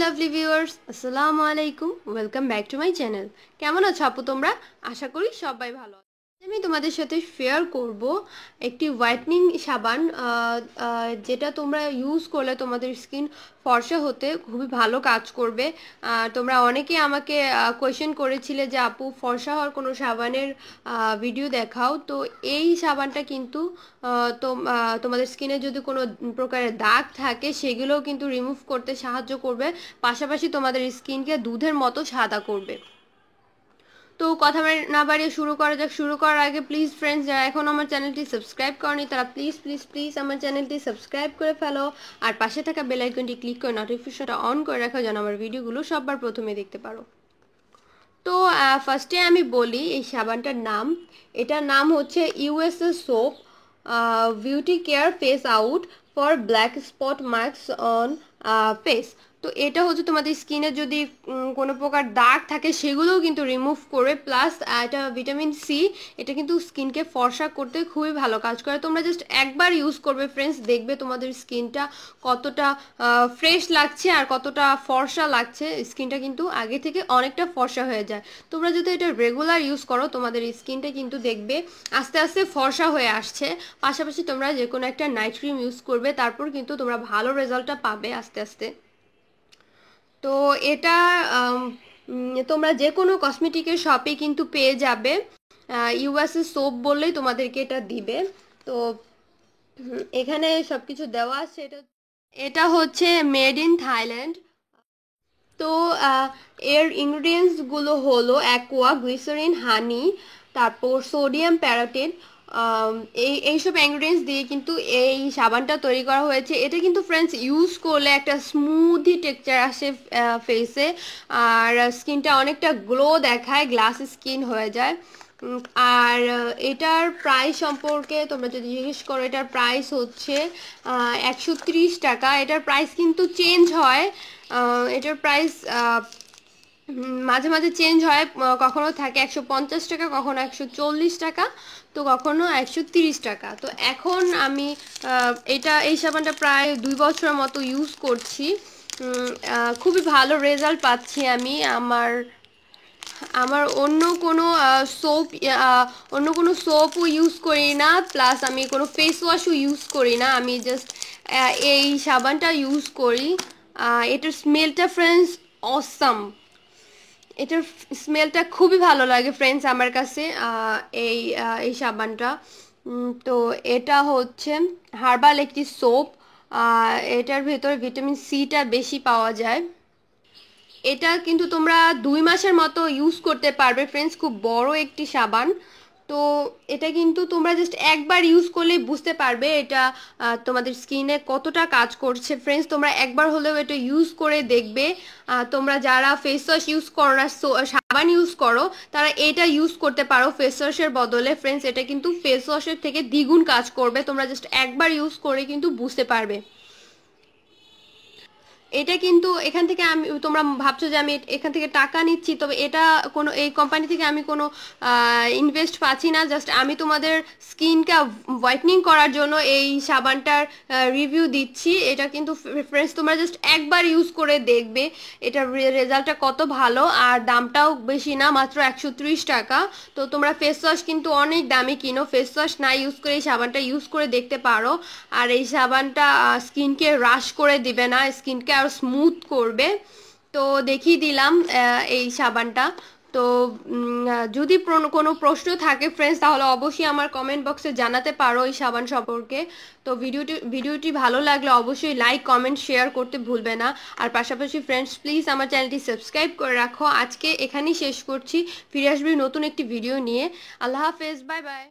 Lovely viewers, আসসালামু আলাইকুম। Welcome back to my channel. কেমন আছো আপু তোমরা? আশা করি সবাই ভালো আছো। আমি তোমাদের সাথে শেয়ার করব একটি হোয়াইটনিং সাবান, যেটা তোমরা ইউজ করলে তোমাদের স্কিন ফর্সা হতে খুবই ভালো কাজ করবে। তোমরা অনেকেই আমাকে কোয়েশ্চেন করেছিলে যে আপু ফর্সা হওয়ার কোনো সাবানের ভিডিও দেখাও। তো এই সাবানটা কিন্তু তোমাদের স্কিনে যদি কোনো প্রকারের দাগ থাকে সেগুলোও কিন্তু রিমুভ করতে সাহায্য করবে, পাশাপাশি তোমাদের স্কিনকে দুধের মতো সাদা করবে। তো কথা না বাড়িয়ে শুরু করা যাক। শুরু করার আগে প্লিজ ফ্রেন্ডস, যারা এখন আমার চ্যানেলটি সাবস্ক্রাইব করেনি তারা প্লিজ প্লিজ প্লিজ আমার চ্যানেলটি সাবস্ক্রাইব করে ফেলো, আর পাশে থাকা বেল আইকনটি ক্লিক করে নোটিফিকেশনটা অন করে রাখো যেন আমার ভিডিওগুলো সবার প্রথমে দেখতে পারো। তো ফার্স্টে আমি বলি এই সাবানটার নাম। এটার নাম হচ্ছে USA soap beauty care face out for black spot marks on face. তো এটা হচ্ছে তোমাদের স্কিনে যদি কোনো প্রকার দাগ থাকে সেগুলোও কিন্তু রিমুভ করে, প্লাস এটা ভিটামিন সি, এটা কিন্তু স্কিনকে ফর্সা করতে খুবই ভালো কাজ করে। তোমরা জাস্ট একবার ইউজ করবে ফ্রেন্ডস, দেখবে তোমাদের স্কিনটা কতটা ফ্রেশ লাগছে আর কতটা ফর্সা লাগছে। স্কিনটা কিন্তু আগে থেকে অনেকটা ফর্সা হয়ে যায়। তোমরা যদি এটা রেগুলার ইউজ করো তোমাদের স্কিনটা কিন্তু দেখবে আস্তে আস্তে ফর্সা হয়ে আসছে। পাশাপাশি তোমরা যে কোনো একটা নাইট ক্রিম ইউজ করবে, তারপর কিন্তু তোমরা ভালো রেজাল্টটা পাবে আস্তে আস্তে। তো এটা তোমরা যে কোনো কসমেটিকের শপে কিন্তু পেয়ে যাবে। ইউএসএ সোপ বললেই তোমাদেরকে এটা দিবে। তো এখানে সব কিছু দেওয়া আছে। এটা হচ্ছে মেড ইন থাইল্যান্ড। তো এর ইনগ্রিডিয়েন্টসগুলো হলো অ্যাকোয়া, গ্লিসারিন, হানি, তারপর সোডিয়াম প্যারাটিন। এইসব ইনগ্রিডিয়েন্টস দিয়ে কিন্তু এই সাবানটা তৈরি করা হয়েছে। এটা কিন্তু ফ্রেন্ডস ইউজ করলে একটা স্মুথি টেক্সচার আসে ফেসে, আর স্কিনটা অনেকটা গ্লো দেখায়, গ্লাস স্কিন হয়ে যায়। আর এটার প্রাইস সম্পর্কে তোমরা যদি জিজ্ঞেস করো, এটার প্রাইস হচ্ছে 130 টাকা। এটার প্রাইস কিন্তু চেঞ্জ হয়। এটার প্রাইস মাঝে মাঝে চেঞ্জ হয়, কখনো থাকে 150 টাকা, কখনো 140 টাকা, তো কখনো 130 টাকা। তো এখন আমি এই সাবানটা প্রায় 2 বছরের মতো ইউজ করছি। খুবই ভালো রেজাল্ট পাচ্ছি আমি। আমার আমার অন্য কোনো সোপও ইউজ করি না, প্লাস আমি কোনো ফেস ওয়াশও ইউজ করি না। আমি জাস্ট এই সাবানটা ইউজ করি। এটার স্মেলটা ফ্রেন্ডস অসাম। এটার স্মেলটা খুবই ভালো লাগে ফ্রেন্ডস আমার কাছে। এই সাবানটা তো এটা হচ্ছে হার্বাল একটি সোপ। এটার ভেতরে ভিটামিন সিটা বেশি পাওয়া যায়। এটা কিন্তু তোমরা 2 মাসের মতো ইউজ করতে পারবে ফ্রেন্ডস, খুব বড় একটি সাবান। তো এটা কিন্তু তোমরা জাস্ট একবার ইউজ করলেই বুঝতে পারবে এটা তোমাদের স্কিনে কতটা কাজ করছে ফ্রেন্ডস। তোমরা একবার হলেও এটা ইউজ করে দেখবে। তোমরা যারা ফেস ওয়াশ ইউজ করো না, সাবান ইউজ করো, তারা এটা ইউজ করতে পারো ফেস ওয়াশের বদলে ফ্রেন্ডস। এটা কিন্তু ফেস ওয়াশের থেকে দ্বিগুণ কাজ করবে। তোমরা জাস্ট একবার ইউজ করে কিন্তু বুঝতে পারবে। এটা কিন্তু এখান থেকে আমি, তোমরা ভাবছো যে আমি এখান থেকে টাকা নিচ্ছি, তবে এটা কোনো, এই কোম্পানি থেকে আমি কোনো ইনভেস্ট পাচ্ছি না। জাস্ট আমি তোমাদের স্কিনকে হোয়াইটনিং করার জন্য এই সাবানটার রিভিউ দিচ্ছি। এটা কিন্তু ফ্রেন্ডস তোমরা জাস্ট একবার ইউজ করে দেখবে এটার রেজাল্টটা কত ভালো, আর দামটাও বেশি না, মাত্র 130 টাকা। তো তোমরা ফেস ওয়াশ কিন্তু অনেক দামি কিনো, ফেস ওয়াশ না ইউজ করে এই সাবানটা ইউজ করে দেখতে পারো। আর এই সাবানটা স্কিনকে রাশ করে দিবে না, স্কিনকে আরো স্মুথ করবে। তো দেখিয়ে দিলাম এই সাবানটা। তো যদি কোনো প্রশ্ন থাকে ফ্রেন্ডস তাহলে অবশ্যই আমার কমেন্ট বক্সে জানাতে পারো এই সাবান সম্পর্কে। তো ভিডিওটি ভালো লাগলে অবশ্যই লাইক, কমেন্ট, শেয়ার করতে ভুলবে না। আর পাশাপাশি ফ্রেন্ডস প্লিজ আমার চ্যানেলটি সাবস্ক্রাইব করে রাখো। আজকে এখানেই শেষ করছি, ফিরে আসবি নতুন একটি ভিডিও নিয়ে। আল্লাহ হাফেজ, বাই বাই।